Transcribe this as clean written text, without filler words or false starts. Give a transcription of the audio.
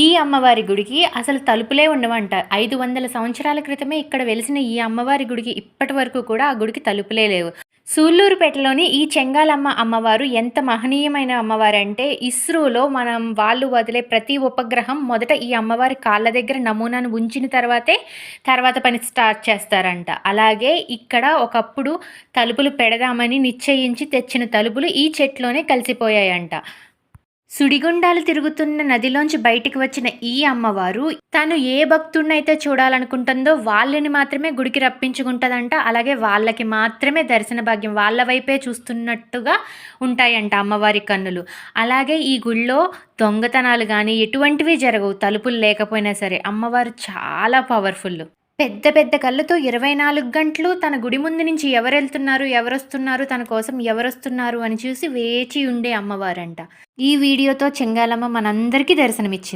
ఈ అమ్మవారి గుడికి అసలు తలుపులే ఉండవంట. 500 సంవత్సరాల క్రితమే ఇక్కడ వెలిసిన ఈ అమ్మవారి గుడికి ఇప్పటి వరకు కూడా ఆ గుడికి తలుపులే లేవు. సూళ్ళూరుపేటలోని ఈ చెంగాలమ్మ అమ్మవారు ఎంత మహనీయమైన అమ్మవారంటే, ఇస్రోలో వాళ్ళు వదిలే ప్రతి ఉపగ్రహం మొదట ఈ అమ్మవారి కాళ్ళ దగ్గర నమూనాను ఉంచిన తర్వాత పని స్టార్ట్ చేస్తారంట. అలాగే ఇక్కడ ఒకప్పుడు తలుపులు పెడదామని నిశ్చయించి తెచ్చిన తలుపులు ఈ చెట్లోనే కలిసిపోయాయంట. సుడిగుండాలు తిరుగుతున్న నదిలోంచి బయటికి వచ్చిన ఈ అమ్మవారు తను ఏ భక్తుడినైతే చూడాలనుకుంటుందో వాళ్ళని మాత్రమే గుడికి రప్పించుకుంటదంట. అలాగే వాళ్ళకి మాత్రమే దర్శన భాగ్యం, వాళ్ళ వైపే చూస్తున్నట్టుగా ఉంటాయంట అమ్మవారి కన్నులు. అలాగే ఈ గుడిలో దొంగతనాలు కానీ ఎటువంటివి జరగవు, తలుపులు లేకపోయినా సరే. అమ్మవారు చాలా పవర్ఫుల్. పెద్ద పెద్ద కళ్ళతో 24 గంటలు తన గుడి ముందు నుంచి ఎవరెళ్తున్నారు, ఎవరొస్తున్నారు, తన కోసం ఎవరొస్తున్నారు అని చూసి వేచి ఉండే అమ్మవారంట. ఈ వీడియోతో చెంగాలమ్మ మనందరికీ దర్శనమిచ్చింది.